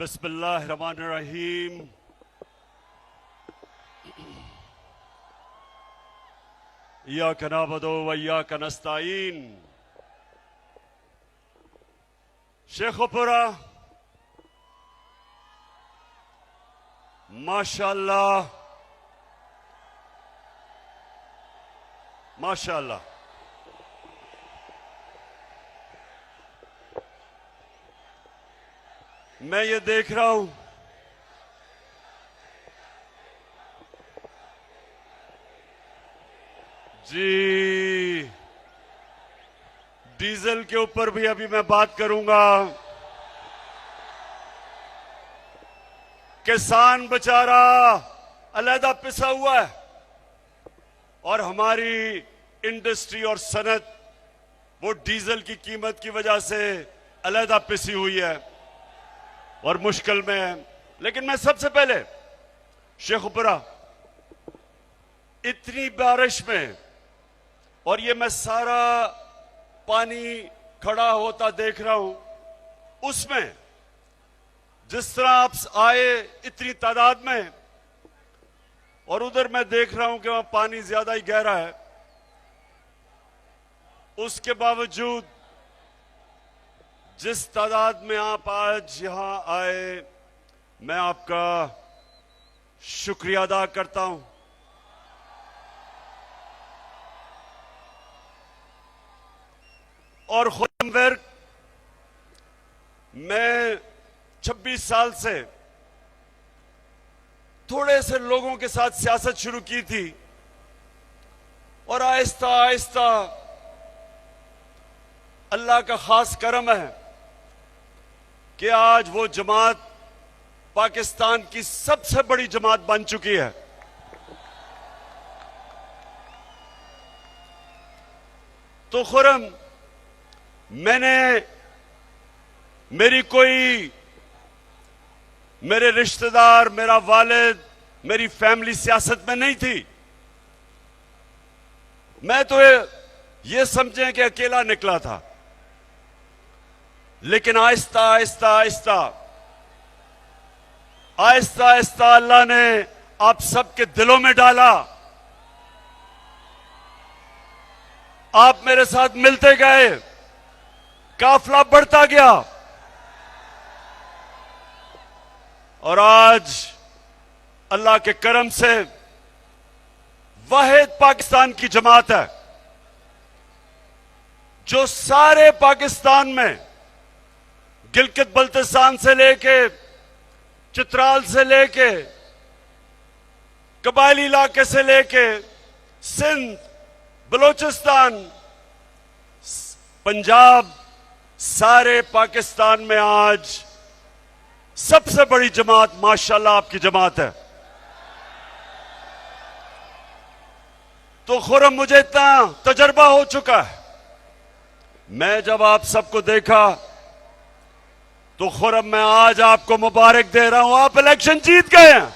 बिस्मिल्लाहिर्रहमानिर्रहीम। इय्याका नअबुदु व इय्याका नस्तईन। शेखुपुरा माशाअल्लाह माशाअल्लाह। मैं ये देख रहा हूं जी, डीजल के ऊपर भी अभी मैं बात करूंगा। किसान बेचारा अलहदा पिसा हुआ है और हमारी इंडस्ट्री और सनत वो डीजल की कीमत की वजह से अलहदा पिसी हुई है और मुश्किल में है। लेकिन मैं सबसे पहले शेखुपुरा इतनी बारिश में, और ये मैं सारा पानी खड़ा होता देख रहा हूं, उसमें जिस तरह आप आए इतनी तादाद में, और उधर मैं देख रहा हूं कि वहां पानी ज्यादा ही गहरा है, उसके बावजूद जिस तादाद में आप आज यहां आए, मैं आपका शुक्रिया अदा करता हूं। और खुद मैं 26 साल से थोड़े से लोगों के साथ सियासत शुरू की थी और आहिस्ता आहिस्ता अल्लाह का खास करम है कि आज वो जमात पाकिस्तान की सबसे बड़ी जमात बन चुकी है। तो खुरम, मैंने मेरे रिश्तेदार, मेरा वालिद, मेरी फैमिली सियासत में नहीं थी। मैं तो ये समझें कि अकेला निकला था, लेकिन आहिस्ता आहिस्ता आहिस्ता आहिस्ता आहिस्ता अल्लाह ने आप सबके दिलों में डाला। आप मेरे साथ मिलते गए, काफिला बढ़ता गया और आज अल्लाह के करम से वाहिद पाकिस्तान की जमात है जो सारे पाकिस्तान में गिलगित बल्तिस्तान से लेके, चित्राल से लेके, कबायली इलाके से लेके, सिंध, बलोचिस्तान, पंजाब, सारे पाकिस्तान में आज सबसे बड़ी जमात माशाअल्लाह आपकी जमात है। तो खुरम, मुझे इतना तजर्बा हो चुका है। मैं जब आप सबको देखा तो खुरम, मैं आज आपको मुबारक दे रहा हूं, आप इलेक्शन जीत गए हैं।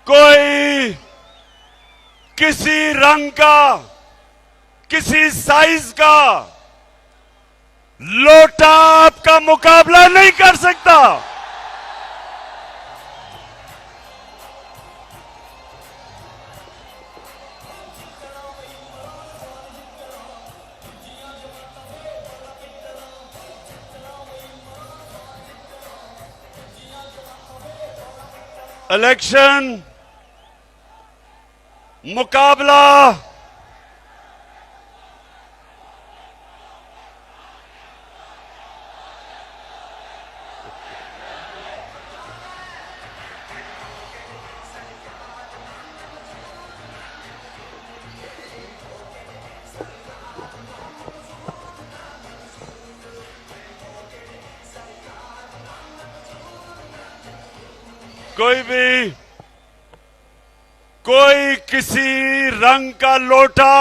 कोई किसी रंग का, किसी साइज का लोटा आपका मुकाबला नहीं कर सकता। इलेक्शन मुकाबला कोई किसी रंग का लोटा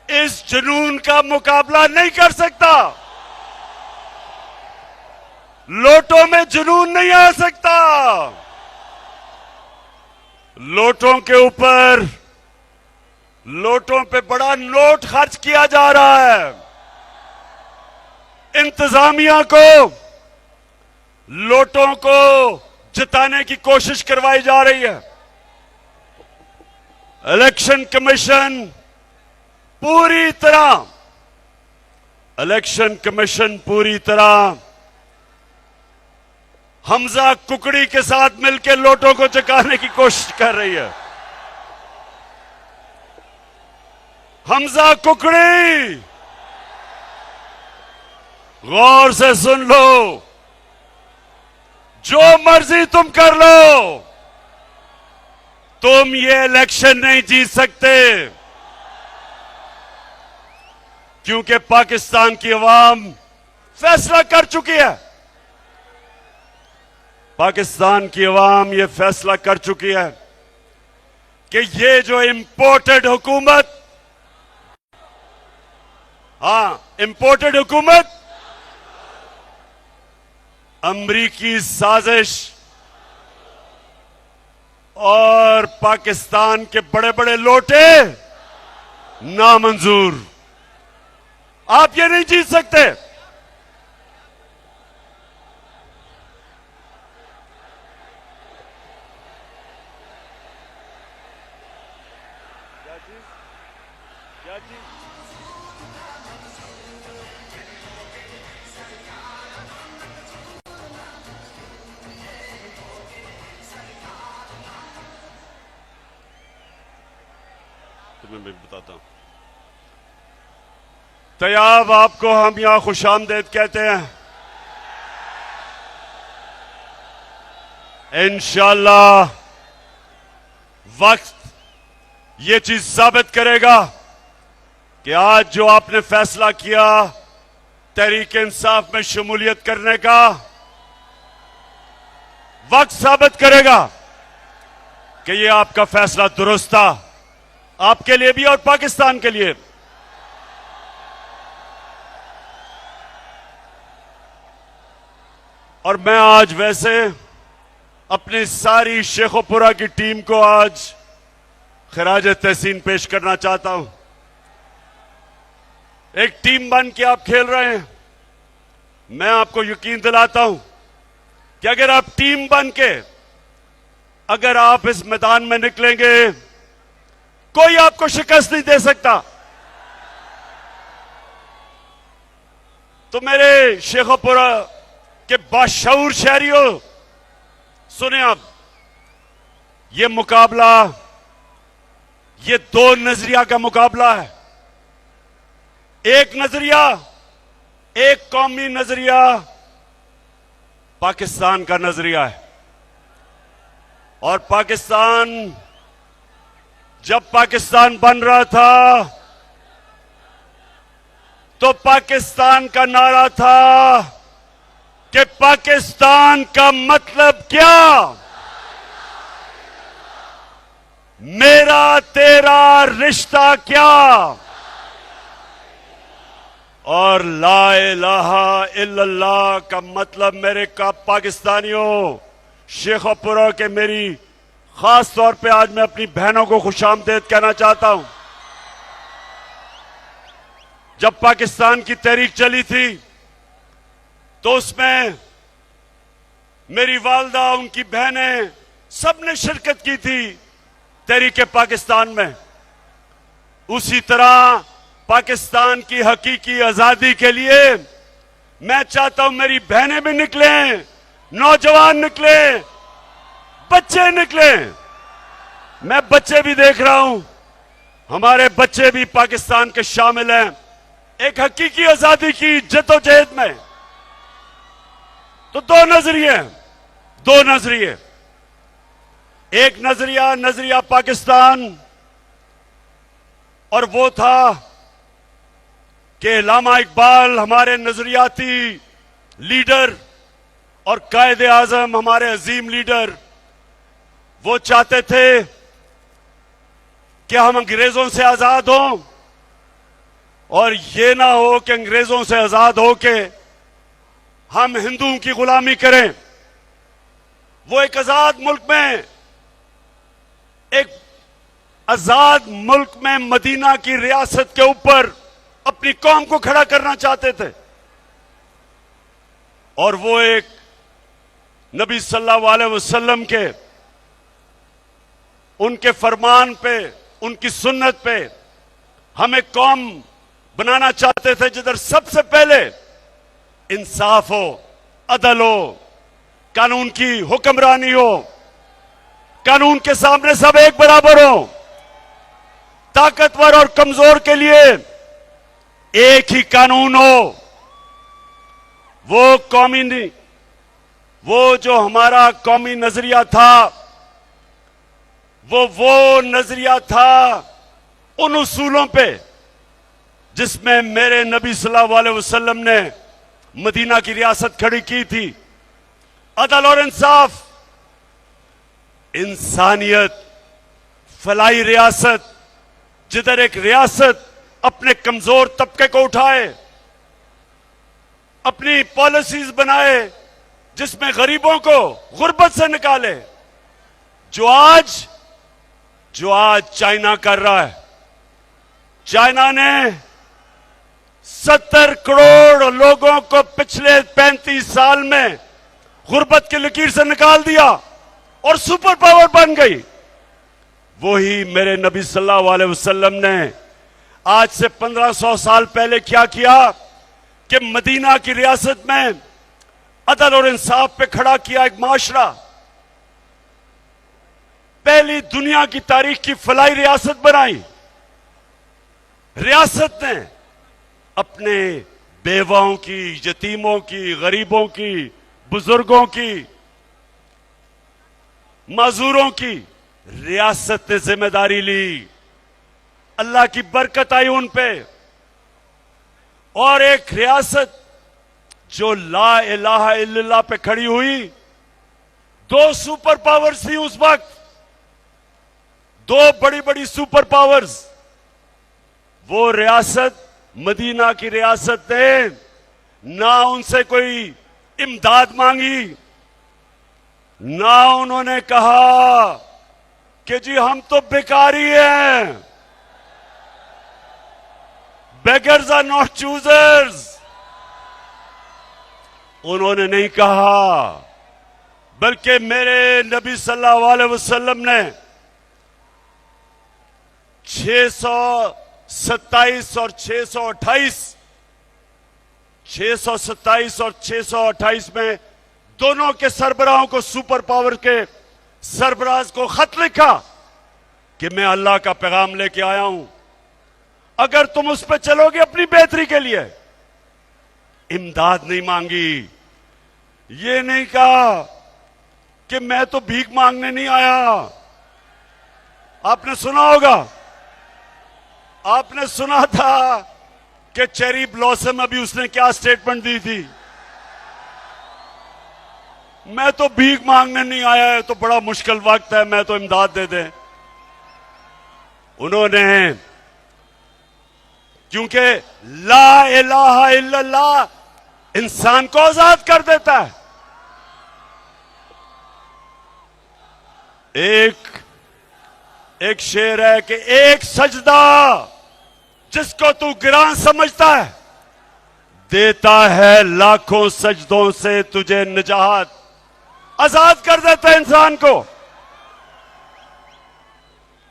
इस जुनून का मुकाबला नहीं कर सकता। लोटों में जुनून नहीं आ सकता। लोटों के ऊपर, लोटों पे बड़ा नोट खर्च किया जा रहा है। इंतजामिया को लोटों को जिताने की कोशिश करवाई जा रही है। इलेक्शन कमीशन पूरी तरह हमजा कुकड़ी के साथ मिलकर लोटों को चकाने की कोशिश कर रही है। हमजा कुकड़ी, गौर से सुन लो, जो मर्जी तुम कर लो, तुम ये इलेक्शन नहीं जीत सकते, क्योंकि पाकिस्तान की अवाम फैसला कर चुकी है। पाकिस्तान की अवाम ये फैसला कर चुकी है कि ये जो इंपोर्टेड हुकूमत, इंपोर्टेड हुकूमत, अमरीकी साजिश और पाकिस्तान के बड़े बड़े लोटे नामंजूर। आप ये नहीं जीत सकते। क्या चीज? तुम्हें मैं बताता हूं। तैयाब आपको हम यहां खुशामदेद कहते हैं। इंशाअल्लाह वक्त ये चीज साबित करेगा कि आज जो आपने फैसला किया तहरीक इंसाफ में शमूलियत करने का, वक्त साबित करेगा कि ये आपका फैसला दुरुस्त था, आपके लिए भी और पाकिस्तान के लिए। और मैं आज वैसे अपनी सारी शेखोपुरा की टीम को आज खिराज तहसीन पेश करना चाहता हूं। एक टीम बन के आप खेल रहे हैं। मैं आपको यकीन दिलाता हूं कि अगर आप टीम बन के अगर आप इस मैदान में निकलेंगे, कोई आपको शिकस्त नहीं दे सकता। तो मेरे शेखोपुरा के बाशऊर शहरियों, सुने आप, ये मुकाबला, ये दो नजरिया का मुकाबला है। एक नजरिया, एक कौमी नजरिया पाकिस्तान का नजरिया है। और पाकिस्तान, जब पाकिस्तान बन रहा था तो पाकिस्तान का नारा था कि पाकिस्तान का मतलब क्या, मेरा तेरा रिश्ता क्या, और ला इलाहा इल्लल्लाह का मतलब मेरे का पाकिस्तानियों, शेखोपुरा के मेरी खास तौर पे आज मैं अपनी बहनों को खुशामदेद कहना चाहता हूं। जब पाकिस्तान की तहरीक चली थी तो उसमें मेरी वालदा, उनकी बहनें, सबने शिरकत की थी तहरीक पाकिस्तान में। उसी तरह पाकिस्तान की हकीकी आजादी के लिए मैं चाहता हूं मेरी बहनें भी निकलें, नौजवान निकले, बच्चे निकले। मैं बच्चे भी देख रहा हूं, हमारे बच्चे भी पाकिस्तान के शामिल हैं एक हकीकी आजादी की जद्दोजहद में। तो दो नजरिए, एक नजरिया पाकिस्तान, और वो था कि अल्लामा इकबाल हमारे नजरियाती लीडर और कायदे आजम, हमारे अजीम लीडर, वो चाहते थे कि हम अंग्रेजों से आजाद हों, और ये ना हो कि अंग्रेजों से आजाद हो के हम हिंदुओं की गुलामी करें। वो एक आजाद मुल्क में एक आजाद मुल्क में मदीना की रियासत के ऊपर अपनी कौम को खड़ा करना चाहते थे। और वो एक नबी सल्लल्लाहु अलैहि वसल्लम के उनके फरमान पे, उनकी सुन्नत पे हम एक कौम बनाना चाहते थे जिधर सबसे पहले इंसाफ हो, अदल हो, कानून की हुक्मरानी हो, कानून के सामने सब एक बराबर हो, ताकतवर और कमजोर के लिए एक ही कानून हो। वो कौमी नहीं, वो जो हमारा कौमी नजरिया था, वो नजरिया था उन उसूलों पे जिसमें मेरे नबी सल्लल्लाहु अलैहि वसल्लम ने मदीना की रियासत खड़ी की थी। अदल और इंसाफ, इंसानियत, फलाई रियासत, जिधर एक रियासत अपने कमजोर तबके को उठाए, अपनी पॉलिसीज बनाए जिसमें गरीबों को गुर्बत से निकाले, जो आज चाइना कर रहा है। चाइना ने 70 करोड़ लोगों को पिछले 35 साल में गुर्बत की लकीर से निकाल दिया और सुपर पावर बन गई। वही मेरे नबी सल्लल्लाहु अलैहि वसल्लम ने आज से 1500 साल पहले क्या किया कि मदीना की रियासत में अदल और इंसाफ पे खड़ा किया एक माशरा। पहली दुनिया की तारीख की फलाई रियासत बनाई। रियासत ने अपने बेवाओं की, यतीमों की, गरीबों की, बुजुर्गों की, मजदूरों की रियासत ने जिम्मेदारी ली। अल्लाह की बरकत आई उन पे। और एक रियासत जो ला इलाहा इल्लल्लाह पे खड़ी हुई। 2 सुपर पावर्स थी उस वक्त, 2 बड़ी बड़ी सुपर पावर्स। वो रियासत, मदीना की रियासत ने ना उनसे कोई इमदाद मांगी, ना उन्होंने कहा कि जी हम तो भिखारी हैं, बेगर्स आर नॉट चूजर्स। उन्होंने नहीं कहा, बल्कि मेरे नबी सल्लल्लाहु अलैहि वसल्लम ने 627 और 628 में दोनों के सरबराहों को, सुपर पावर के सरबराज को खत लिखा कि मैं अल्लाह का पैगाम लेके आया हूं, अगर तुम उस पर चलोगे अपनी बेहतरी के लिए। इमदाद नहीं मांगी, ये नहीं कहा कि मैं तो भीख मांगने नहीं आया। आपने सुना होगा, आपने सुना था कि चेरी ब्लॉसम अभी उसने क्या स्टेटमेंट दी थी, मैं तो भीख मांगने नहीं आया है, तो बड़ा मुश्किल वक्त है, मैं तो इमदाद दे दें। उन्होंने, क्योंकि ला इलाहा इल्लल्लाह इंसान को आजाद कर देता है। एक शेर है कि एक सजदा जिसको तू गिरां समझता है, देता है लाखों सजदों से तुझे निजात। आजाद कर देता है इंसान को।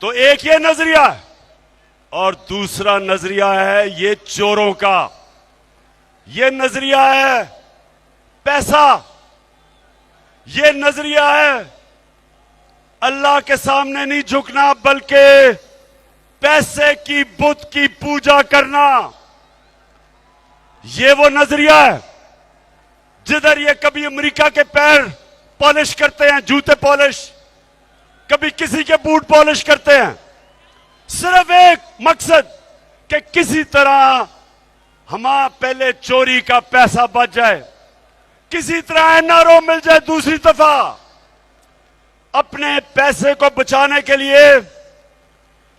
तो एक ये नजरिया है, और दूसरा नजरिया है ये चोरों का। ये नजरिया है पैसा। ये नजरिया है अल्लाह के सामने नहीं झुकना, बल्कि पैसे की बुत की पूजा करना। ये वो नजरिया है जिधर ये कभी अमेरिका के पैर पॉलिश करते हैं, जूते पॉलिश, कभी किसी के बूट पॉलिश करते हैं, सिर्फ एक मकसद कि किसी तरह हमारा पहले चोरी का पैसा बच जाए, किसी तरह एनआरओ मिल जाए। दूसरी दफा अपने पैसे को बचाने के लिए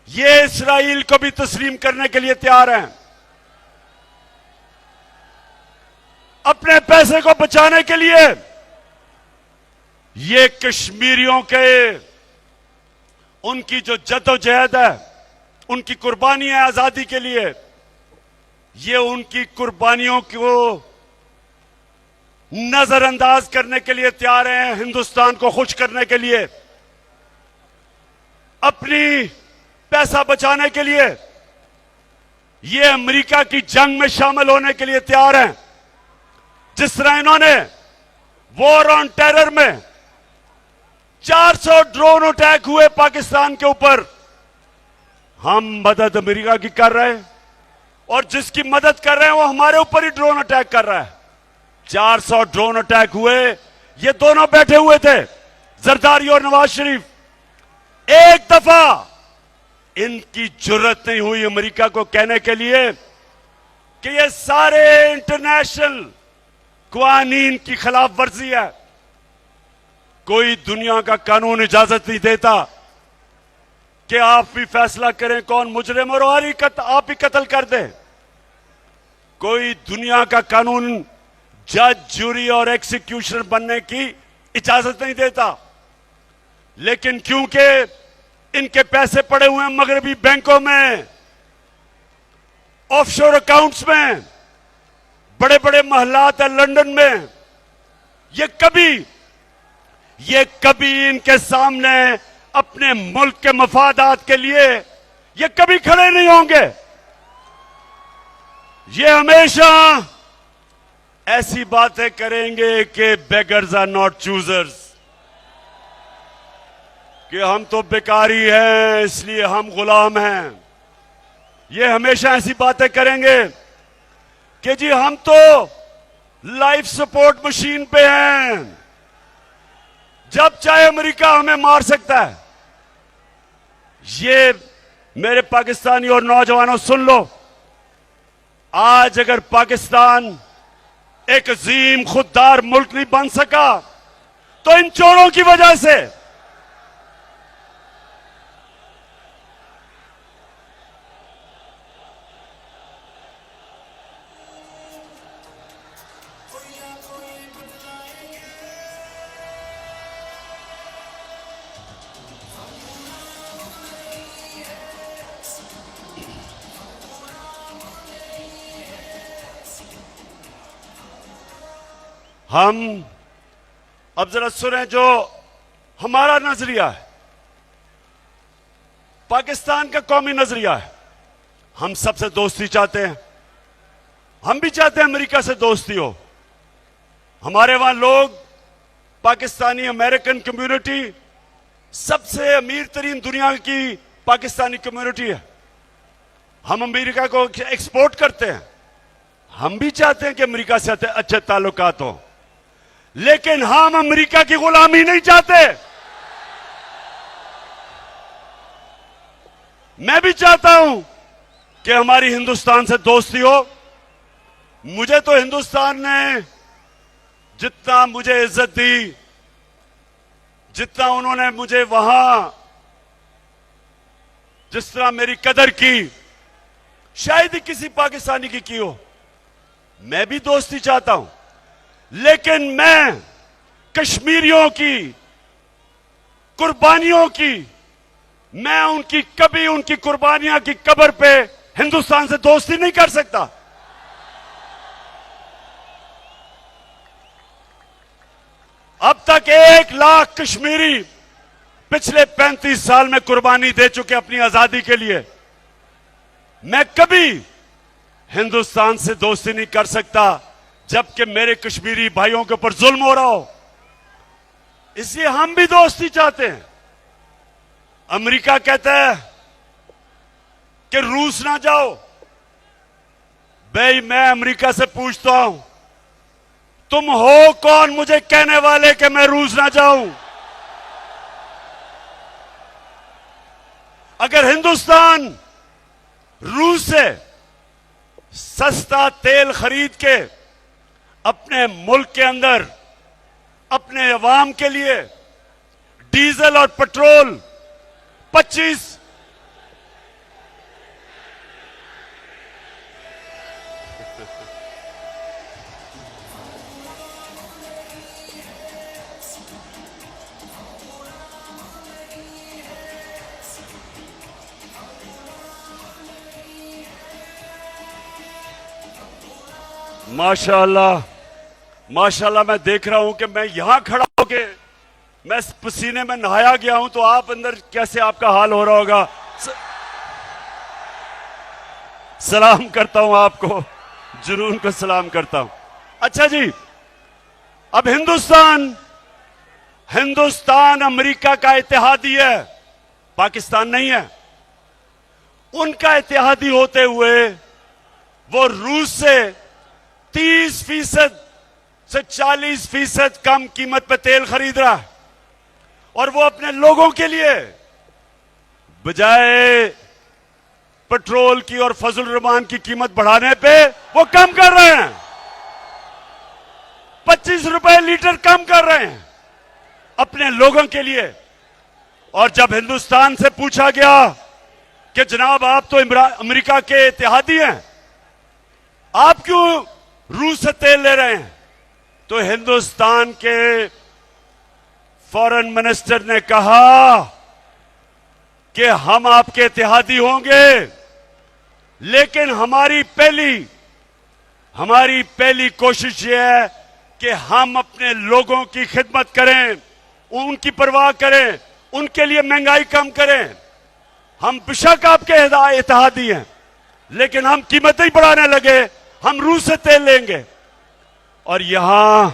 ये इस्राइल को भी तस्लीम करने के लिए तैयार हैं। अपने पैसे को बचाने के लिए ये कश्मीरियों के उनकी जो जद्दोजहद है, उनकी कुर्बानी है आजादी के लिए, ये उनकी कुर्बानियों को नजरअंदाज करने के लिए तैयार हैं, हिंदुस्तान को खुश करने के लिए, अपनी पैसा बचाने के लिए, ये अमेरिका की जंग में शामिल होने के लिए तैयार हैं। जिस तरह इन्होंने वॉर ऑन टेरर में 400 ड्रोन अटैक हुए पाकिस्तान के ऊपर, हम मदद अमेरिका की कर रहे हैं, और जिसकी मदद कर रहे हैं वो हमारे ऊपर ही ड्रोन अटैक कर रहा है। 400 ड्रोन अटैक हुए, ये दोनों बैठे हुए थे, जरदारी और नवाज शरीफ। एक दफा इनकी जुर्रत नहीं हुई अमेरिका को कहने के लिए कि ये सारे इंटरनेशनल कानून की खिलाफ वर्जी है। कोई दुनिया का कानून इजाजत नहीं देता कि आप भी फैसला करें कौन मुजरिम और आप ही कत्ल कर दें। कोई दुनिया का कानून जज, जूरी और एक्सिक्यूशनर बनने की इजाजत नहीं देता। लेकिन क्योंकि इनके पैसे पड़े हुए हैं मगरबी बैंकों में, ऑफशोर अकाउंट्स में, बड़े बड़े महलात है लंदन में, ये कभी इनके सामने अपने मुल्क के मफादात के लिए ये कभी खड़े नहीं होंगे। ये हमेशा ऐसी बातें करेंगे कि बेगर्स आर नॉट चूजर्स, कि हम तो बेकारी हैं इसलिए हम गुलाम हैं। ये हमेशा ऐसी बातें करेंगे कि जी हम तो लाइफ सपोर्ट मशीन पे हैं, जब चाहे अमेरिका हमें मार सकता है। ये मेरे पाकिस्तानी और नौजवानों सुन लो, आज अगर पाकिस्तान एक अजीम खुददार मुल्क नहीं बन सका तो इन चोरों की वजह से। हम अब जरा सुने जो हमारा नजरिया है, पाकिस्तान का कौमी नजरिया है। हम सबसे दोस्ती चाहते हैं, हम भी चाहते हैं अमेरिका से दोस्ती हो। हमारे वहां लोग, पाकिस्तानी अमेरिकन कम्युनिटी सबसे अमीर तरीन दुनिया की पाकिस्तानी कम्युनिटी है। हम अमेरिका को एक्सपोर्ट करते हैं, हम भी चाहते हैं कि अमेरिका से अच्छे ताल्लुकात हो, लेकिन हम अमेरिका की गुलामी नहीं चाहते। मैं भी चाहता हूं कि हमारी हिंदुस्तान से दोस्ती हो। मुझे तो हिंदुस्तान ने जितना मुझे इज्जत दी, जितना उन्होंने मुझे वहां जिस तरह मेरी कदर की, शायद ही किसी पाकिस्तानी की हो। मैं भी दोस्ती चाहता हूं, लेकिन मैं कश्मीरियों की कुर्बानियों की, मैं कभी उनकी कुर्बानियां की कब्र पे हिंदुस्तान से दोस्ती नहीं कर सकता। अब तक 1 लाख कश्मीरी पिछले 35 साल में कुर्बानी दे चुके अपनी आजादी के लिए। मैं कभी हिंदुस्तान से दोस्ती नहीं कर सकता जबकि मेरे कश्मीरी भाइयों के ऊपर जुल्म हो रहा हो। इसलिए हम भी दोस्ती चाहते हैं। अमेरिका कहता है कि रूस ना जाओ। भाई मैं अमेरिका से पूछता हूं, तुम हो कौन मुझे कहने वाले कि मैं रूस ना जाऊं? अगर हिंदुस्तान रूस से सस्ता तेल खरीद के अपने मुल्क के अंदर अपने अवाम के लिए डीजल और पेट्रोल 25 25 माशाल्लाह, माशाल्लाह। मैं देख रहा हूं कि मैं यहां खड़ा होके मैं पसीने में नहाया गया हूं, तो आप अंदर कैसे आपका हाल हो रहा होगा। सलाम करता हूं आपको, जुनून को सलाम करता हूं। अच्छा जी, अब हिंदुस्तान अमेरिका का इत्तेहादी है, पाकिस्तान नहीं है। उनका इत्तेहादी होते हुए वो रूस से 30% से 40% कम कीमत पे तेल खरीद रहा है, और वो अपने लोगों के लिए बजाय पेट्रोल की और फजल रहमान की कीमत बढ़ाने पे वो कम कर रहे हैं। 25 रुपए लीटर कम कर रहे हैं अपने लोगों के लिए। और जब हिंदुस्तान से पूछा गया कि जनाब आप तो अमेरिका के इत्तेहादी हैं, आप क्यों रूस से तेल ले रहे हैं, तो हिंदुस्तान के फॉरेन मिनिस्टर ने कहा कि हम आपके इत्तेहादी होंगे, लेकिन हमारी पहली कोशिश यह है कि हम अपने लोगों की खिदमत करें, उनकी परवाह करें, उनके लिए महंगाई कम करें। हम बेशक आपके इत्तेहादी हैं, लेकिन हम कीमतें ही बढ़ाने लगे, हम रूस से तेल लेंगे। और यहां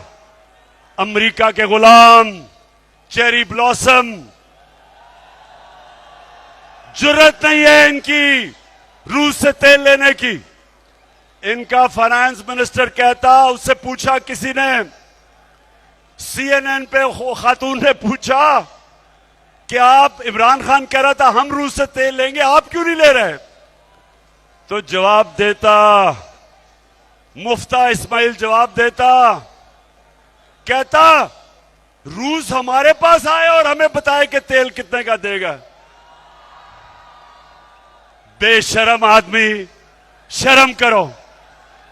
अमेरिका के गुलाम चेरी ब्लॉसम, जुर्रत नहीं है इनकी रूस से तेल लेने की। इनका फाइनेंस मिनिस्टर कहता, उससे पूछा किसी ने, CNN पे खातून ने पूछा कि आप, इमरान खान कह रहा था हम रूस से तेल लेंगे, आप क्यों नहीं ले रहे, तो जवाब देता, मुफ्ता इस्माइल जवाब देता, कहता रूस हमारे पास आए और हमें बताए कि तेल कितने का देगा। बेशरम आदमी, शर्म करो।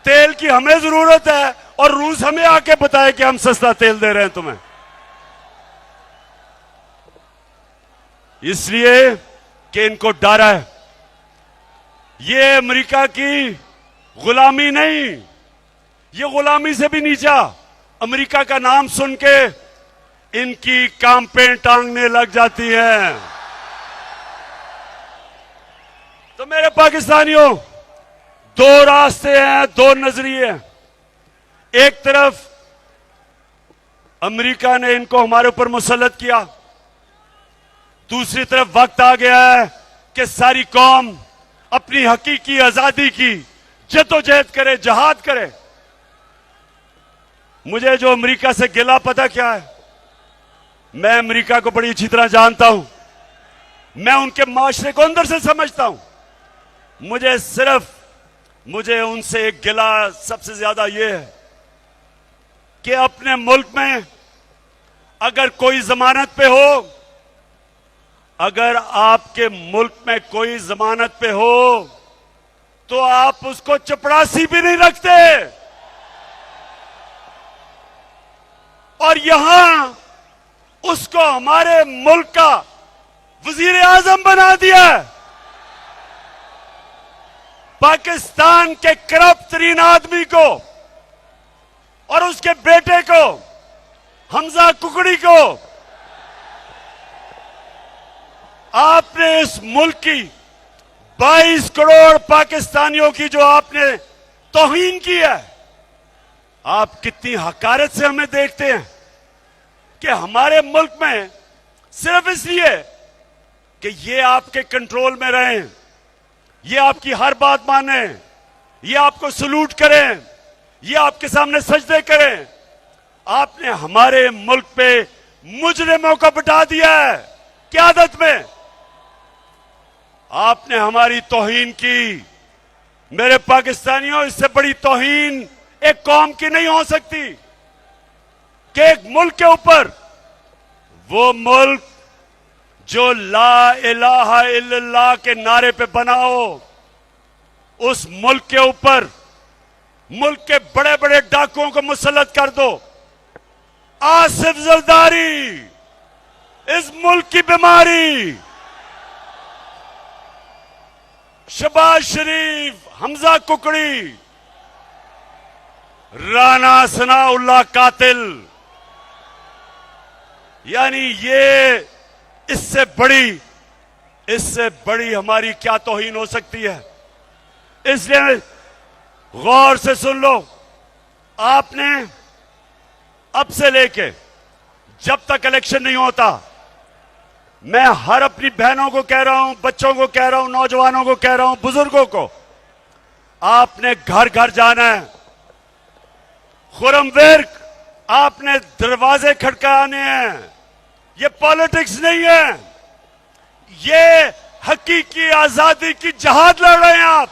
तेल की हमें जरूरत है और रूस हमें आके बताए कि हम सस्ता तेल दे रहे हैं तुम्हें। इसलिए कि इनको डर है। ये अमेरिका की गुलामी नहीं, ये गुलामी से भी नीचा। अमेरिका का नाम सुन के इनकी कांपें टांगने लग जाती हैं। तो मेरे पाकिस्तानियों, दो रास्ते हैं, दो नजरिए हैं। एक तरफ अमेरिका ने इनको हमारे ऊपर मुसल्लत किया, दूसरी तरफ वक्त आ गया है कि सारी कौम अपनी हकीकी आजादी की जद्दोजहद करे, जहाद करे। मुझे जो अमेरिका से गिला पता क्या है, मैं अमेरिका को बड़ी अच्छी तरह जानता हूं, मैं उनके माशरे को अंदर से समझता हूं। मुझे उनसे एक गिला सबसे ज्यादा यह है कि अपने मुल्क में अगर कोई जमानत पे हो, अगर आपके मुल्क में कोई जमानत पे हो, तो आप उसको चपरासी भी नहीं रखते। और यहां उसको हमारे मुल्क का वजीर आजम बना दिया। पाकिस्तान के करप्ट तरीन आदमी को और उसके बेटे को, हमजा कुकड़ी को, आपने इस मुल्क की 22 करोड़ पाकिस्तानियों की जो आपने तौहीन की है, आप कितनी हकारत से हमें देखते हैं कि हमारे मुल्क में सिर्फ इसलिए कि ये आपके कंट्रोल में रहें, ये आपकी हर बात माने, ये आपको सलूट करें, ये आपके सामने सजदे करें, आपने हमारे मुल्क पे मुजरिमों को बिठा दिया है क़यादत में। आपने हमारी तौहीन की। मेरे पाकिस्तानियों, इससे बड़ी तौहीन एक कौम की नहीं हो सकती कि एक मुल्क के ऊपर, वो मुल्क जो ला इलाहा इल्लल्लाह के नारे पे बना हो, उस मुल्क के ऊपर मुल्क के बड़े बड़े डाकुओं को मुसल्लत कर दो। आसिफ जरदारी इस मुल्क की बीमारी, शहबाज शरीफ, हमजा कुकड़ी, राना सनाउल्लाह कातिल, यानी ये इससे बड़ी हमारी क्या तौहीन हो सकती है। इसलिए गौर से सुन लो, आपने अब से लेके जब तक इलेक्शन नहीं होता, मैं हर अपनी बहनों को कह रहा हूं, बच्चों को कह रहा हूं, नौजवानों को कह रहा हूं, बुजुर्गों को, आपने घर घर जाना है। खुर्रम विर्क, आपने दरवाजे खटकाने हैं। ये पॉलिटिक्स नहीं है, ये हकीकी आजादी की जहाद लड़ रहे हैं आप।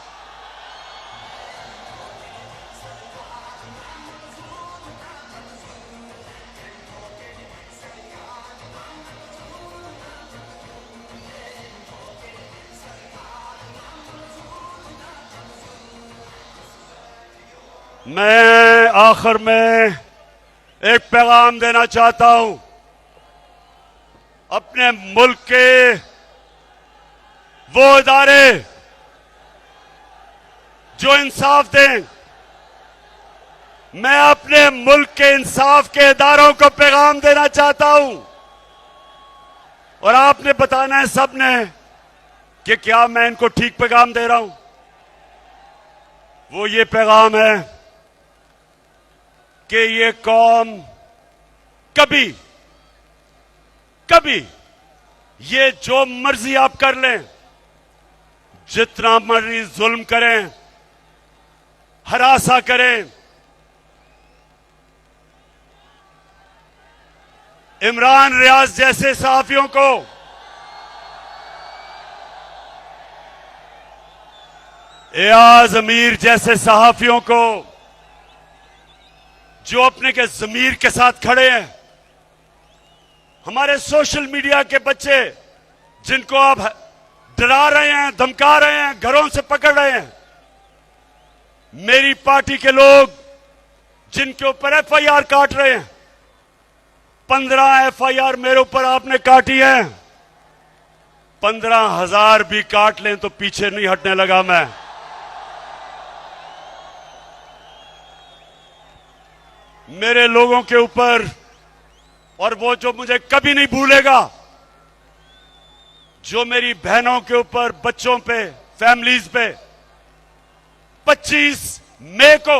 मैं आखिर में एक पैगाम देना चाहता हूं अपने मुल्क के वो इदारे जो इंसाफ दें। मैं अपने मुल्क के इंसाफ के इदारों को पैगाम देना चाहता हूं, और आपने बताना है सबने कि क्या मैं इनको ठीक पैगाम दे रहा हूं। वो ये पैगाम है कि ये कौम कभी ये जो मर्जी आप कर लें, जितना मर्जी जुल्म करें, हरासा करें, इमरान रियाज जैसे सहाफियों को, एयाज अमीर जैसे सहाफियों को, जो अपने के जमीर के साथ खड़े हैं, हमारे सोशल मीडिया के बच्चे जिनको आप डरा रहे हैं, धमका रहे हैं, घरों से पकड़ रहे हैं, मेरी पार्टी के लोग जिनके ऊपर एफआईआर काट रहे हैं, 15 एफआईआर मेरे ऊपर आपने काटी है, 15,000 भी काट लें तो पीछे नहीं हटने लगा मैं। मेरे लोगों के ऊपर, और वो जो मुझे कभी नहीं भूलेगा, जो मेरी बहनों के ऊपर, बच्चों पे, फैमिलीज पे 25 मई को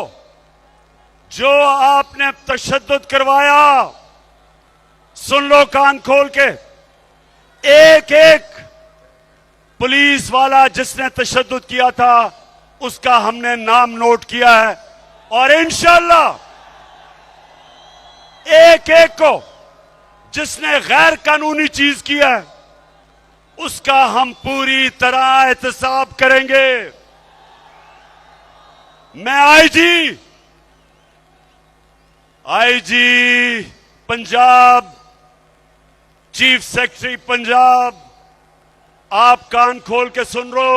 जो आपने तशद्दुद करवाया, सुन लो कान खोल के, एक एक पुलिस वाला जिसने तशद्दुद किया था उसका हमने नाम नोट किया है, और इंशाअल्लाह एक एक को जिसने गैर कानूनी चीज किया है उसका हम पूरी तरह एहतसाब करेंगे। मैं IG Punjab, chief secretary Punjab, आप कान खोल के सुन लो,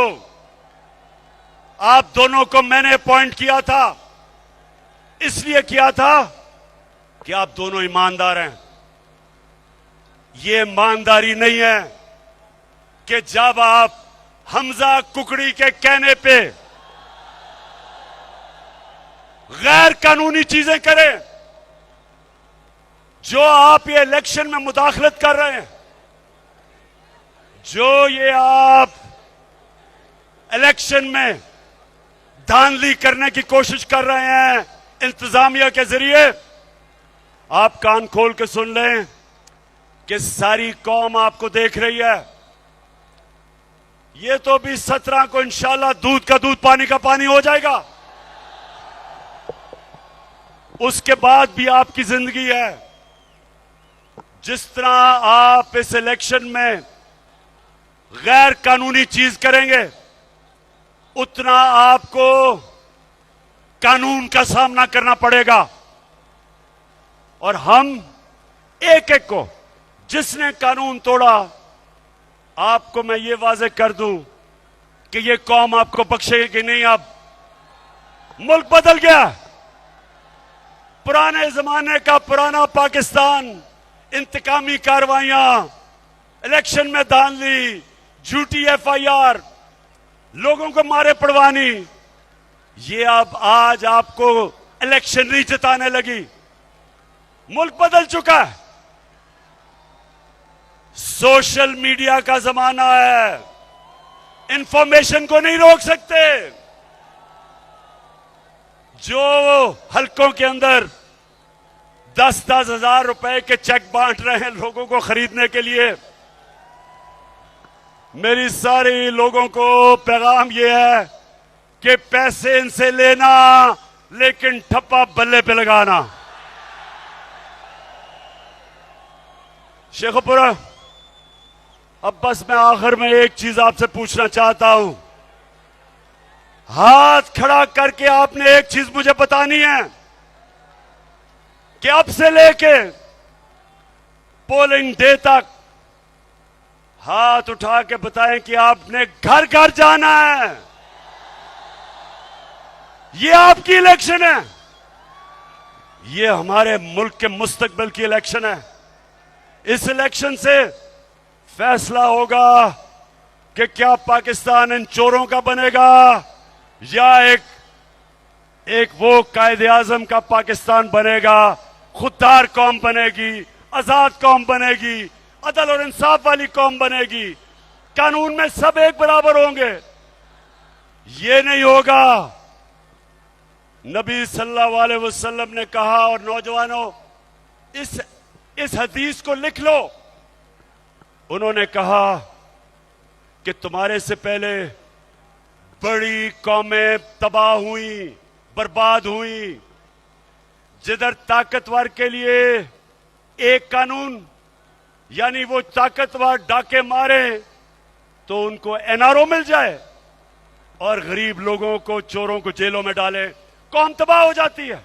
आप दोनों को मैंने अपॉइंट किया था, इसलिए किया था कि आप दोनों ईमानदार हैं। ये ईमानदारी नहीं है कि जब आप हमजा कुकड़ी के कहने पे गैर कानूनी चीजें करें, जो आप ये इलेक्शन में मुदाखलत कर रहे हैं, जो ये आप इलेक्शन में धांधली करने की कोशिश कर रहे हैं इंतजामिया के जरिए, आप कान खोल के सुन लें कि सारी कौम आपको देख रही है। ये तो भी 17 को इंशाल्लाह दूध का दूध पानी का पानी हो जाएगा, उसके बाद भी आपकी जिंदगी है। जिस तरह आप इस इलेक्शन में गैर कानूनी चीज करेंगे, उतना आपको कानून का सामना करना पड़ेगा, और हम एक एक को जिसने कानून तोड़ा, आपको मैं ये वाजे कर दूं कि ये कौम आपको बख्शेगी नहीं। अब मुल्क बदल गया, पुराने जमाने का पुराना पाकिस्तान, इंतकामी कार्रवाइयां, इलेक्शन में धांधली, झूठी एफआईआर, लोगों को मारे पड़वानी, ये अब आज आपको इलेक्शनरी जिताने लगी। मुल्क बदल चुका है। सोशल मीडिया का जमाना है। इंफॉर्मेशन को नहीं रोक सकते। जो हलकों के अंदर 10-10 हजार रुपए के चेक बांट रहे हैं लोगों को खरीदने के लिए, मेरी सारी लोगों को पैगाम यह है कि पैसे इनसे लेना लेकिन ठप्पा बल्ले पे लगाना। शेखपुरा, अब बस मैं आखिर में एक चीज आपसे पूछना चाहता हूं। हाथ खड़ा करके आपने एक चीज मुझे बतानी है कि अब से लेके पोलिंग डे तक हाथ उठा के बताएं कि आपने घर घर जाना है। ये आपकी इलेक्शन है। ये हमारे मुल्क के मुस्तकबिल की इलेक्शन है। इस इलेक्शन से फैसला होगा कि क्या पाकिस्तान इन चोरों का बनेगा या एक वो कायदे आजम का पाकिस्तान बनेगा, खुददार कौम बनेगी, आजाद कौम बनेगी, अदल और इंसाफ वाली कौम बनेगी, कानून में सब एक बराबर होंगे। ये नहीं होगा। नबी सल्लल्लाहु अलैहि वसल्लम ने कहा, और नौजवानों इस हदीस को लिख लो, उन्होंने कहा कि तुम्हारे से पहले बड़ी कौमें तबाह हुई, बर्बाद हुई। जिधर ताकतवर के लिए एक कानून, यानी वो ताकतवर डाके मारे तो उनको एनआरओ मिल जाए, और गरीब लोगों को, चोरों को जेलों में डाले, कौम तबाह हो जाती है।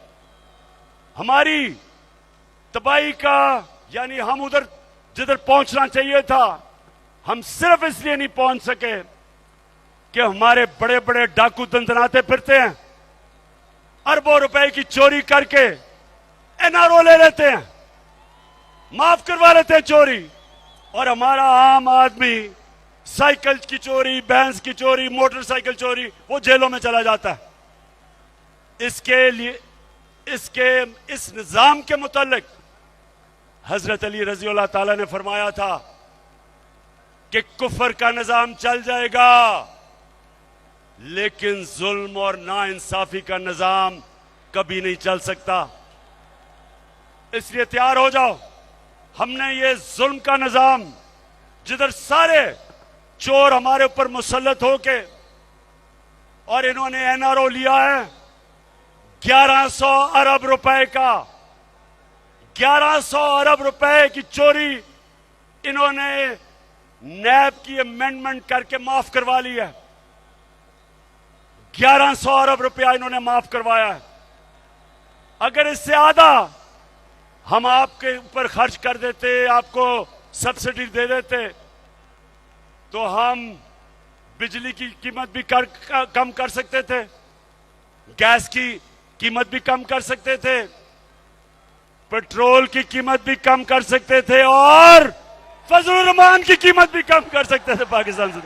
हमारी तबाही का, यानी हम उधर जिधर पहुंचना चाहिए था, हम सिर्फ इसलिए नहीं पहुंच सके कि हमारे बड़े बड़े डाकू दंदनाते फिरते हैं, अरबों रुपए की चोरी करके एनआरओ ले लेते हैं, माफ करवा लेते हैं चोरी, और हमारा आम आदमी साइकिल की चोरी, भैंस की चोरी, मोटरसाइकिल चोरी, वो जेलों में चला जाता है। इसके लिए इस निजाम के मुतालिक हजरत अली रजी अल्लाह ताला ने फरमाया था कि कुफर का निजाम चल जाएगा, लेकिन जुल्म और नाइंसाफी का निजाम कभी नहीं चल सकता। इसलिए तैयार हो जाओ। हमने ये जुल्म का निजाम, जिधर सारे चोर हमारे ऊपर मुसल्लत होके, और इन्होंने एनआरओ लिया है 1100 अरब रुपए का, 1100 अरब रुपए की चोरी इन्होंने नैब की अमेंडमेंट करके माफ करवा ली है। 1100 अरब रुपया इन्होंने माफ करवाया है। अगर इससे आधा हम आपके ऊपर खर्च कर देते, आपको सब्सिडी दे देते, तो हम बिजली की कीमत भी कम कर सकते थे, गैस की कीमत भी कम कर सकते थे, पेट्रोल की कीमत भी कम कर सकते थे, और फजलुर रहमान की कीमत भी कम कर सकते थे पाकिस्तान से।